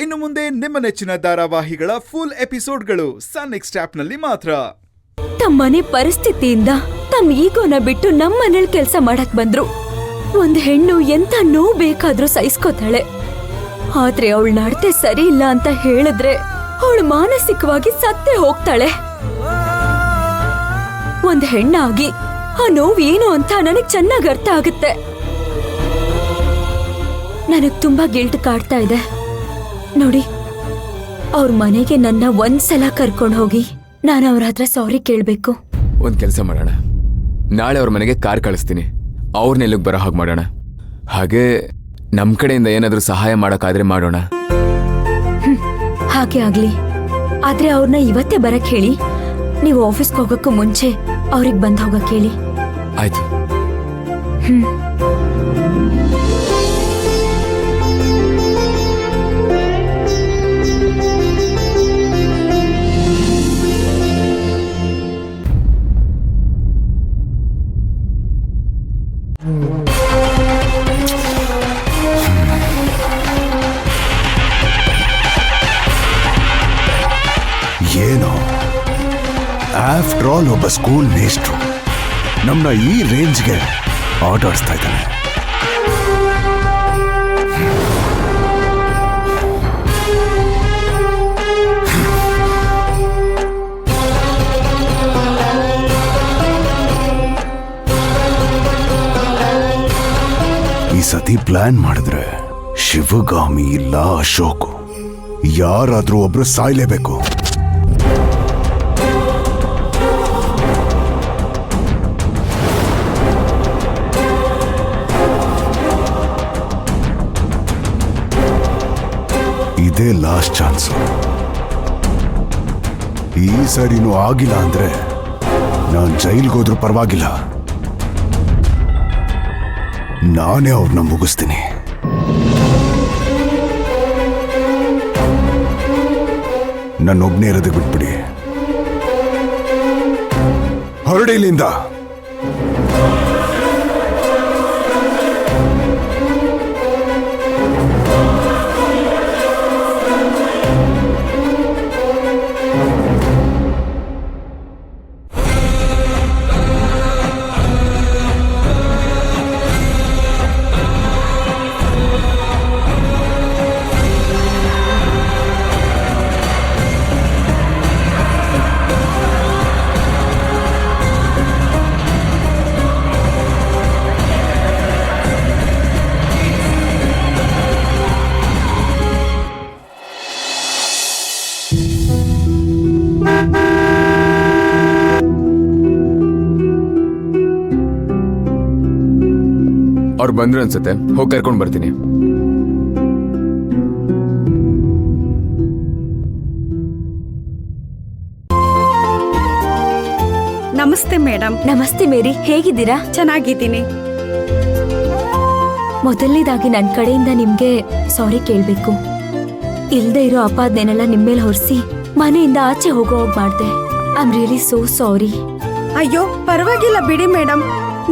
ಇನ್ನು ಮುಂದೆ ನಿಮ್ಮ ನೆಚ್ಚಿನ ಧಾರಾವಾಹಿಗಳ ಫುಲ್ ಎಪಿಸೋಡ್ಗಳು ಸನ್ ನೆಕ್ಸ್ಟ್ ಆಪ್ನಲ್ಲಿ ಮಾತ್ರ. ತಮ್ಮನೆ ಪರಿಸ್ಥಿತಿಯಿಂದ ತಮ್ಮ ಈಗೋನ ಬಿಟ್ಟು ನಮ್ಮನೇಲಿ ಕೆಲಸ ಮಾಡಕ್ ಬಂದ್ರು. ಒಂದ್ ಹೆಣ್ಣು ಎಂತ ನೋವು ಬೇಕಾದ್ರೂ ಸಹಿಸ್ಕೋತಾಳೆ. ಆದ್ರೆ ಅವಳ ನಡತೆ ಸರಿ ಇಲ್ಲ ಅಂತ ಹೇಳಿದ್ರೆ ಅವಳು ಮಾನಸಿಕವಾಗಿ ಸತ್ತೇ ಹೋಗ್ತಾಳೆ. ಒಂದ್ ಹೆಣ್ಣಾಗಿ ಆ ನೋವು ಏನು ಅಂತ ನನಗ್ ಚೆನ್ನಾಗ್ ಅರ್ಥ ಆಗುತ್ತೆ. ನನಗ್ ತುಂಬಾ ಗಿಲ್ಟ್ ಕಾಡ್ತಾ ಇದೆ ನೋಡಿ. ಅವ್ರ ಮನೆಗೆ ನನ್ನ ಒಂದ್ಸಲ ಕರ್ಕೊಂಡು ಹೋಗಿ ನಾನು ಅವ್ರ ಹತ್ರ ಸಾರಿ ಕೇಳ್ಬೇಕು. ಒಂದ್ ಕೆಲಸ ಮಾಡೋಣ, ನಾಳೆ ಅವ್ರ ಮನೆಗೆ ಕಾರ್ ಕಳಿಸ್ತೀನಿ, ಅವ್ರನ್ನೆಲ್ಲಿಗೆ ಬರೋ ಹಾಗೆ ಮಾಡೋಣ. ಹಾಗೆ ನಮ್ ಕಡೆಯಿಂದ ಏನಾದ್ರೂ ಸಹಾಯ ಮಾಡೋಕ್ಕಾದ್ರೆ ಮಾಡೋಣ. ಹಾಗೆ ಆಗ್ಲಿ. ಆದ್ರೆ ಅವ್ರನ್ನ ಇವತ್ತೇ ಬರಕ್ ಹೇಳಿ. ನೀವು ಆಫೀಸ್ಗೆ ಹೋಗಕ್ಕೂ ಮುಂಚೆ ಅವ್ರಿಗೆ ಬಂದ್ ಹೋಗಕ್ ಹೇಳಿ. ಆಯ್ತು. ಏನೋ ಆಫ್ಟರ್ ಆಲ್ ಒಬ್ಬ ಸ್ಕೂಲ್ ಮೇಸ್ಟ್ರು ನಮ್ಮನ್ನ ಈ ರೇಂಜ್ಗೆ ಆಟಾಡಿಸ್ತಾ ಇದ್ದಾನೆ. ಈ ಸತಿ ಪ್ಲಾನ್ ಮಾಡಿದ್ರೆ ಶಿವಗಾಮಿ ಇಲ್ಲ ಅಶೋಕ್, ಯಾರಾದ್ರೂ ಒಬ್ರು ಸಾಯ್ಲೇಬೇಕು. ಇದೇ ಲಾಸ್ಟ್ ಚಾನ್ಸು. ಈ ಸರಿನೂ ಆಗಿಲ್ಲ ಅಂದ್ರೆ ನಾನು ಜೈಲ್ಗೆ ಹೋದ್ರೂ ಪರವಾಗಿಲ್ಲ, ನಾನೇ ಅವ್ರನ್ನ ಮುಗಿಸ್ತೀನಿ. ನನ್ನೊಬ್ನೇ ಇರೋದಕ್ಕೆ ಬಿಟ್ಬಿಡಿ, ಹೊರಡಿ ಇಲ್ಲಿಂದ. ಅವ್ರು ಬಂದ್ರು ಅನ್ಸುತ್ತೆ, ಹೋಗಿ ಕರ್ಕೊಂಡು ಬರ್ತೀನಿ. ನಮಸ್ತೆ ಮೇಡಮ್. ನಮಸ್ತೆ ಮೇರಿ, ಹೇಗಿದ್ದೀರಾ? ಚೆನ್ನಾಗಿದ್ದೀನಿ. ಮೊದಲನೇದಾಗಿ ನನ್ನ ಕಡೆಯಿಂದ ನಿಮ್ಗೆ ಸಾರಿ ಕೇಳ್ಬೇಕು. ಇಲ್ದೇ ಇರೋ ಅಪಾದನೆಲ್ಲ ನಿಮ್ಮೇಲೆ ಹೊರಿಸಿ ಮನೆಯಿಂದ ಆಚೆ ಹೋಗೋ ಹೋಗ್ ಮಾಡ್ದೆ. I am really so sorry. ಅಯ್ಯೋ ಪರವಾಗಿಲ್ಲ ಬಿಡಿ ಮೇಡಮ್,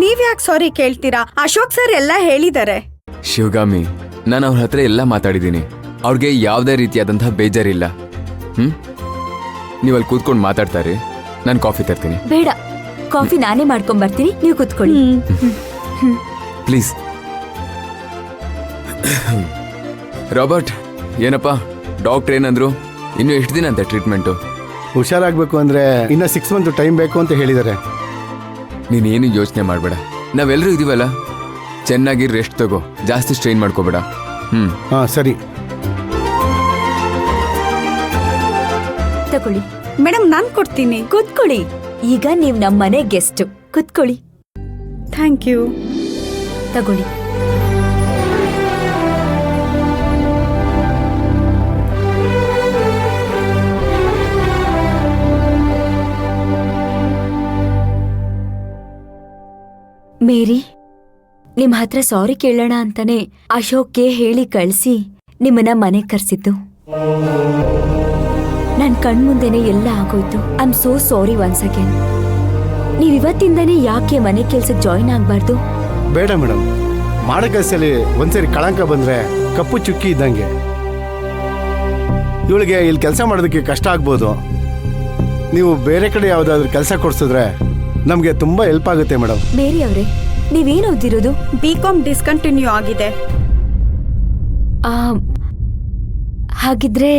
ನೀವ್ಯಾಕೆ ಸಾರಿ ಕೇಳ್ತೀರಾ? ಅಶೋಕ್ ಸರ್ ಎಲ್ಲ ಹೇಳಿದ್ದಾರೆ. ಶಿವಗಾಮಿ, ನಾನು ಅವ್ರ ಹತ್ರ ಎಲ್ಲ ಮಾತಾಡಿದ್ದೀನಿ. ಅವ್ರಿಗೆ ಯಾವುದೇ ರೀತಿಯಾದಂತಹ ಬೇಜಾರಿಲ್ಲ. ನೀವಲ್ಲಿ ಕೂತ್ಕೊಂಡು ಮಾತಾಡ್ತಾರೆ, ನಾನು ಕಾಫಿ ತರ್ತೀನಿ. ಬೇಡ, ಕಾಫಿ ನಾನೇ ಮಾಡ್ಕೊಂಡ್ ಬರ್ತೀನಿ, ನೀವು ಕೂತ್ಕೊಳ್ಳಿ ಪ್ಲೀಸ್. ರಾಬರ್ಟ್, ಏನಪ್ಪ ಡಾಕ್ಟರ್ ಏನಂದ್ರು? ಇನ್ನು ಎಷ್ಟು ದಿನ ಅಂತ ಟ್ರೀಟ್ಮೆಂಟು? ಹುಷಾರಾಗಬೇಕು ಅಂದರೆ ಇನ್ನು 6 ಮಂತ್ ಟೈಮ್ ಬೇಕು ಅಂತ ಹೇಳಿದ್ದಾರೆ. ನೀನೇನು ಯೋಚನೆ ಮಾಡಬೇಡ, ನಾವೆಲ್ಲರೂ ಇದೀವಲ್ಲ. ಚೆನ್ನಾಗಿ ರೆಸ್ಟ್ ತಗೋ, ಜಾಸ್ತಿ ಸ್ಟ್ರೈನ್ ಮಾಡ್ಕೋಬೇಡ. ಹಾಂ ಸರಿ. ತಗೊಳ್ಳಿ ಮೇಡಮ್, ನಾನ್ ಕೊಡ್ತೀನಿ. ಕೂತ್ಕೊಳ್ಳಿ. ಈಗ ನೀವು ನಮ್ಮ ಮನೆ ಗೆಸ್ಟ್, ಕೂತ್ಕೊಳ್ಳಿ. Thank you. ತಗೊಳ್ಳಿ. ಮೇರಿ, ನಿಮ್ ಹತ್ರ ಸಾರಿ ಕೇಳೋಣ ಅಂತಾನೆ ಅಶೋಕ್ಗೆ ಹೇಳಿ ಕಳಿಸಿ ನಿಮ್ಮನ್ನ ಮನೆ ಕರ್ಸಿದ್ದು. ನನ್ ಕಣ್ಮುಂದೆನೆ ಎಲ್ಲ ಆಗೋಯ್ತು. I am so sorry once again. ನೀವಿವತ್ತಿಂದನೇ ಯಾಕೆ ಮನೆ ಕೆಲ್ಸಕ್ಕೆ ಜಾಯಿನ್ ಆಗ್ಬಾರ್ದು? ಬೇಡ ಮೇಡಮ್, ಮಾಡೋ ಕೆಲಸದಲ್ಲಿ ಒಂದ್ಸರಿ ಕಳಂಕ ಬಂದ್ರೆ ಕಪ್ಪು ಚುಕ್ಕಿ ಇದ್ದಂಗೆ. ಇವಳಿಗೆ ಇಲ್ಲಿ ಕೆಲಸ ಮಾಡೋದಕ್ಕೆ ಕಷ್ಟ ಆಗ್ಬೋದು. ನೀವು ಬೇರೆ ಕಡೆ ಯಾವುದಾದ್ರೂ ಕೆಲಸ ಕೊಡ್ಸಿದ್ರೆ ನಮಗೆ ತುಂಬ ಹೆಲ್ಪ್ ಆಗುತ್ತೆ ಮೇಡಮ್. ಮೇರಿ ಅವರೇ, ನೀವೇನು ಓದಿರೋದು? BCom ಡಿಸ್ಕಂಟಿನ್ಯೂ ಆಗಿದೆ. ಹಾಗಿದ್ರೆ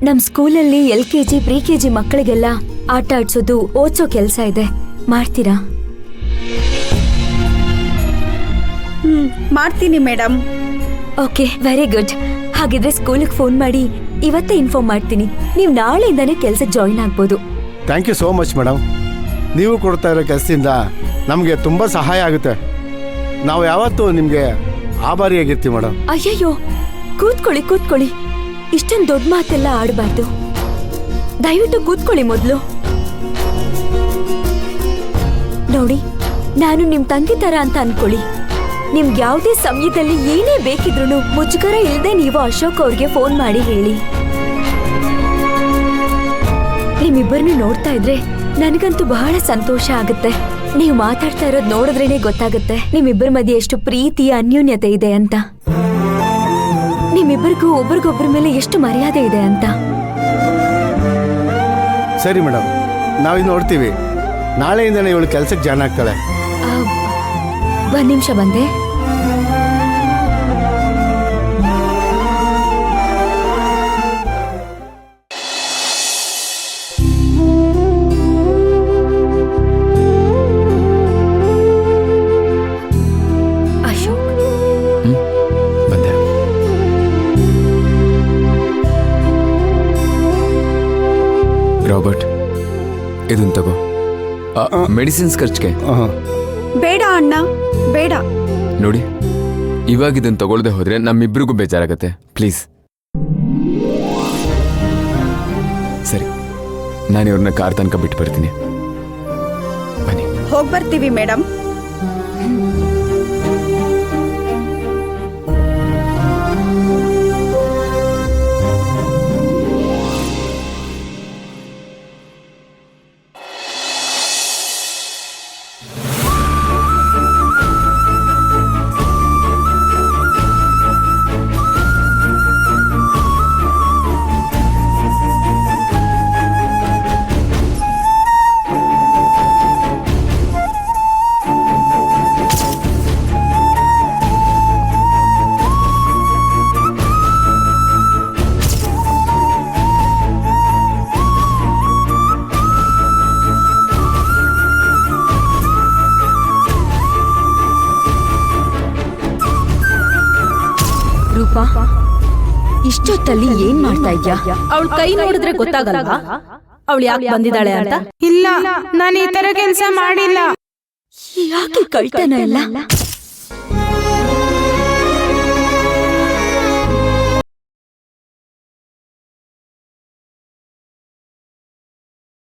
ನಮ್ಮ ಸ್ಕೂಲಲ್ಲಿ LKG ಪ್ರಿ-KG ಮಕ್ಕಳಿಗೆಲ್ಲ ಆಟ ಆಡ್ಸೋದು, ಓದ್ಸೋ ಕೆಲಸ ಇದೆ, ಮಾಡ್ತೀರಾ? ಮಾಡ್ತೀನಿ ಮೇಡಮ್. Okay, very good. ಹಾಗಿದ್ರೆ ಸ್ಕೂಲಿಗೆ ಫೋನ್ ಮಾಡಿ ಇವತ್ತೇ ಇನ್ಫಾರ್ಮ್ ಮಾಡ್ತೀನಿ. ನೀವು ನಾಳೆಯಿಂದಾನೇ ಕೆಲಸಕ್ಕೆ ಜಾಯಿನ್ ಆಗ್ಬೋದು. Thank you so much madam. ನೀವು ಕೊಡ್ತಾ ಇರೋ ಕೆಲಸದಿಂದ ನಮಗೆ ತುಂಬ ಸಹಾಯ ಆಗುತ್ತೆ. ನಾವು ಯಾವತ್ತೂ ನಿಮಗೆ ಆಭಾರಿಯಾಗಿರ್ತೀವಿ ಮೇಡಮ್. ಅಯ್ಯಯ್ಯೋ, ಕೂತ್ಕೊಳ್ಳಿ ಕೂತ್ಕೊಳ್ಳಿ. ಇಷ್ಟೊಂದು ದೊಡ್ಡ ಮಾತೆಲ್ಲ ಆಡಬಾರ್ದು. ದಯವಿಟ್ಟು ಕೂತ್ಕೊಳ್ಳಿ ಮೊದಲು. ನೋಡಿ, ನಾನು ನಿಮ್ ತಂಗಿ ತರ ಅಂತ ಅನ್ಕೊಳ್ಳಿ. ನಿಮ್ಗೆ ಯಾವುದೇ ಸಮಯದಲ್ಲಿ ಏನೇ ಬೇಕಿದ್ರು ಮುಜುಗರ ಇಲ್ಲದೆ ನೀವು ಅಶೋಕ್ ಅವ್ರಿಗೆ ಫೋನ್ ಮಾಡಿ ಹೇಳಿ. ನಿಮ್ಮಿಬ್ಬರನ್ನು ನೋಡ್ತಾ ಇದ್ರೆ ನನಗಂತೂ ಬಹಳ ಸಂತೋಷ ಆಗುತ್ತೆ. ನೀವು ಮಾತಾಡ್ತಾ ಇರೋದು ನೋಡಿದ್ರೇನೆ ಗೊತ್ತಾಗುತ್ತೆ ನಿಮ್ಮಿಬ್ಬರ ಮಧ್ಯೆ ಎಷ್ಟು ಪ್ರೀತಿ ಅನ್ಯೋನ್ಯತೆ ಇದೆ ಅಂತ. ನಿಮ್ಮಿಬ್ಬರಿಗೂ ಒಬ್ರಿಗೊಬ್ರ ಮೇಲೆ ಎಷ್ಟು ಮರ್ಯಾದೆ ಇದೆ ಅಂತ. ಸರಿ ಮೇಡಮ್, ನಾವಿದು ನೋಡ್ತೀವಿ. ನಾಳೆಯಿಂದನೇ ಇವಳು ಕೆಲಸಕ್ಕೆ ಜಾಯ್ನ್ ಆಗ್ತಾಳೆ. ಒಂದ್ ನಿಮಿಷ ಬಂದೆ. ಅಶೋಕ್, ಬಂದೆ. ರಾಬರ್ಟ್, ಇದನ್ ತಗೋ. ಮೆಡಿಸಿನ್ಸ್ ಖರ್ಚಿಗೆ. ಬೇಡ ಅಣ್ಣ, ಬೇಡ. ನೋಡಿ, ಇವಾಗ ಇದನ್ನ ತಗೊಳ್ದೆ ಹೋದ್ರೆ ನಮ್ಮಿಬ್ರಿಗೂ ಬೇಜಾರಾಗತ್ತೆ. ಪ್ಲೀಸ್. ಸರಿ, ನಾನು ಇವ್ರನ್ನ ಕಾರ್ ತನಕ ಬಿಟ್ಟು ಬರ್ತೀನಿ. ಬನ್ನಿ. ಹೋಗ್ಬರ್ತೀವಿ ಮೇಡಮ್. ರೂಪಾ, ಇಷ್ಟೊತ್ತಲ್ಲಿ ಏನ್ ಮಾಡ್ತಾ ಇದ್ಯಾ? ಅವಳ ಕೈ ನೋಡಿದ್ರೆ ಗೊತ್ತಾಗಲ್ವಾ ಅವಳು ಯಾಕೆ ಬಂದಿದ್ದಾಳೆ ಅಂತ? ಇಲ್ಲ, ನಾನು ಈ ತರ ಕೆಲಸ ಮಾಡಿಲ್ಲ. ಯಾಕೆ ಕಳ್ತನ ಇಲ್ಲ?